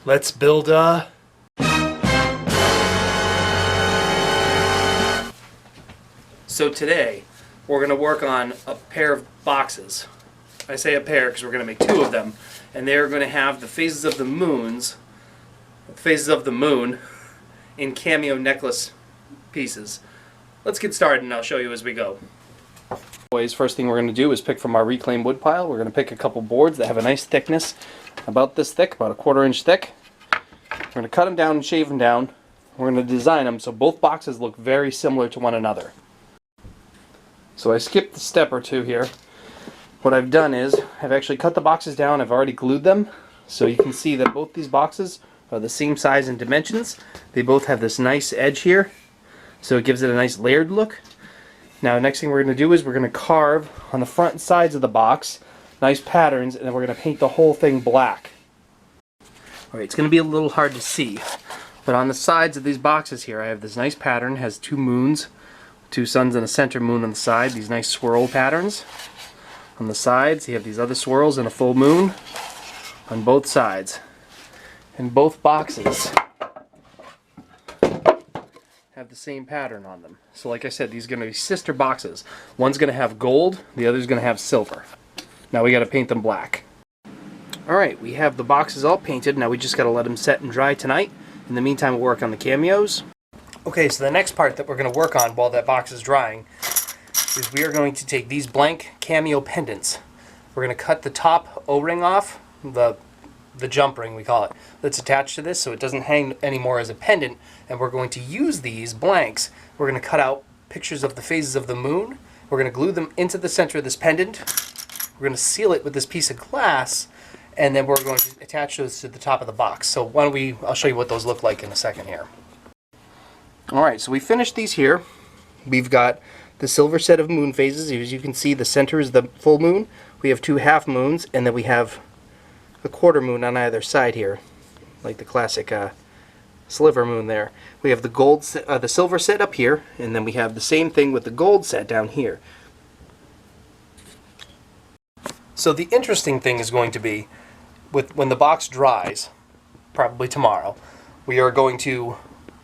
Let's build a... So today, we're going to work on a pair of boxes. I say a pair because we're going to make two of them. And they're going to have the phases of the moon in cameo necklace pieces. Let's get started and I'll show you as we go. First thing we're going to do is pick from our reclaimed wood pile. We're going to pick a couple boards that have a nice thickness, about this thick, about a 1/4 inch thick. We're going to cut them down and shave them down. We're going to design them so both boxes look very similar to one another. So I skipped a step or two here. What I've done is I've actually cut the boxes down. I've already glued them, so you can see that both these boxes are the same size and dimensions. They both have this nice edge here, so it gives it a nice layered look. Now, next thing we're going to do is we're going to carve on the front and sides of the box nice patterns, and then we're going to paint the whole thing black. Alright, it's going to be a little hard to see, but on the sides of these boxes here I have this nice pattern. It has two moons, two suns and a center moon on the side, these nice swirl patterns. On the sides you have these other swirls and a full moon on both sides. And both boxes have the same pattern on them. So like I said, these are going to be sister boxes. One's going to have gold, the other's going to have silver. Now we got to paint them black. Alright, we have the boxes all painted. Now we just got to let them set and dry tonight. In the meantime, we'll work on the cameos. Okay, so the next part that we're going to work on while that box is drying is we are going to take these blank cameo pendants. We're going to cut the top O-ring off, the jump ring we call it, that's attached to this so it doesn't hang anymore as a pendant, and we're going to use these blanks. We're going to cut out pictures of the phases of the moon. We're going to glue them into the center of this pendant. We're going to seal it with this piece of glass, and then we're going to attach those to the top of the box. So why don't I'll show you what those look like in a second here. Alright, so we finished these here. We've got the silver set of moon phases. As you can see, the center is the full moon. We have two half moons, and then we have a 1/4 moon on either side here, like the classic sliver moon there. We have the silver set up here, and then we have the same thing with the gold set down here. So the interesting thing is going to be, when the box dries, probably tomorrow, we are going to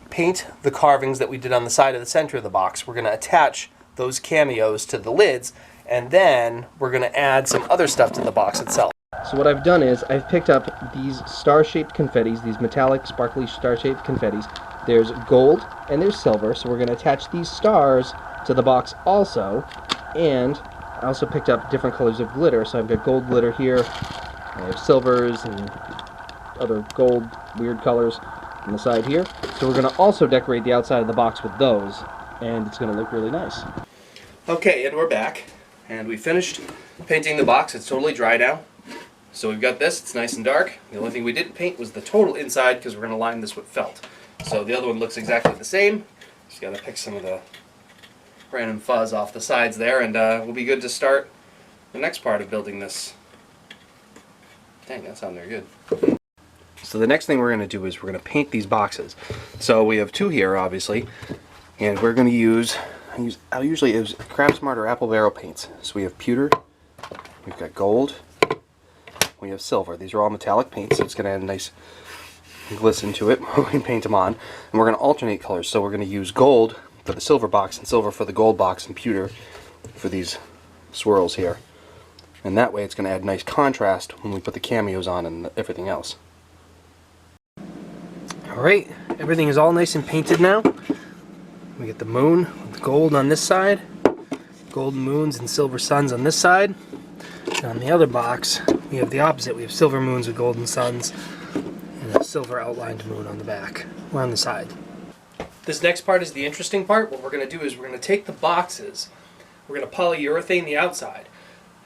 paint the carvings that we did on the side of the center of the box. We're going to attach those cameos to the lids, and then we're going to add some other stuff to the box itself. So what I've done is I've picked up these star-shaped confettis, these metallic, sparkly star-shaped confettis. There's gold and there's silver, so we're going to attach these stars to the box also. And I also picked up different colors of glitter, so I've got gold glitter here. I have silvers and other gold, weird colors on the side here. So we're going to also decorate the outside of the box with those, and it's going to look really nice. Okay, and we're back, and we finished painting the box. It's totally dry now. So we've got this, it's nice and dark. The only thing we didn't paint was the total inside because we're going to line this with felt. So the other one looks exactly the same. Just got to pick some of the random fuzz off the sides there, and we'll be good to start the next part of building this. Dang, that sounded very good. So the next thing we're going to do is we're going to paint these boxes. So we have two here, obviously, and we're going to I'll usually use Craftsmart or Apple Barrel paints. So we have pewter, we've got gold, we have silver. These are all metallic paints, so it's going to add a nice glisten to it when we paint them on. And we're going to alternate colors, so we're going to use gold for the silver box and silver for the gold box and pewter for these swirls here. And that way it's going to add nice contrast when we put the cameos on and everything else. Alright, everything is all nice and painted now. We get the moon with gold on this side, golden moons and silver suns on this side. And on the other box, we have the opposite. We have silver moons with golden suns and a silver outlined moon on the back, or on the side. This next part is the interesting part. What we're going to do is we're going to take the boxes, we're going to polyurethane the outside.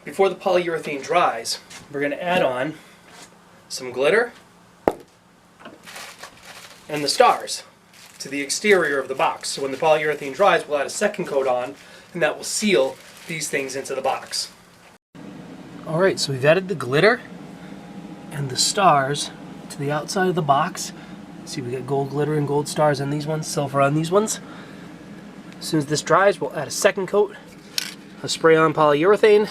Before the polyurethane dries, we're going to add on some glitter and the stars to the exterior of the box. So when the polyurethane dries, we'll add a second coat on, and that will seal these things into the box. Alright, so we've added the glitter and the stars to the outside of the box. See, we got gold glitter and gold stars on these ones, silver on these ones. As soon as this dries, we'll add a second coat of spray-on polyurethane,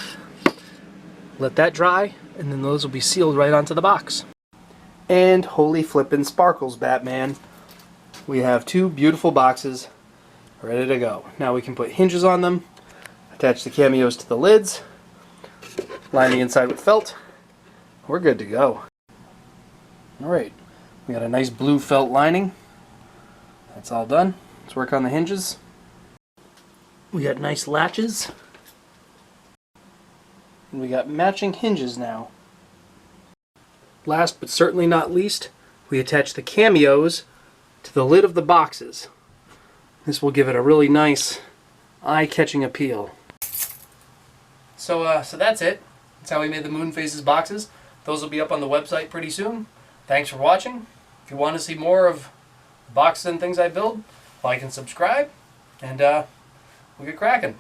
let that dry, and then those will be sealed right onto the box. And holy flippin' sparkles, Batman. We have two beautiful boxes ready to go. Now we can put hinges on them, attach the cameos to the lids, line the inside with felt. We're good to go. Alright, we got a nice blue felt lining. That's all done. Let's work on the hinges. We got nice latches. And we got matching hinges now. Last but certainly not least, we attach the cameos to the lid of the boxes. This will give it a really nice eye-catching appeal. So that's it. That's how we made the Moon Phases boxes. Those will be up on the website pretty soon. Thanks for watching. If you want to see more of boxes and things I build, like and subscribe, and we'll get cracking.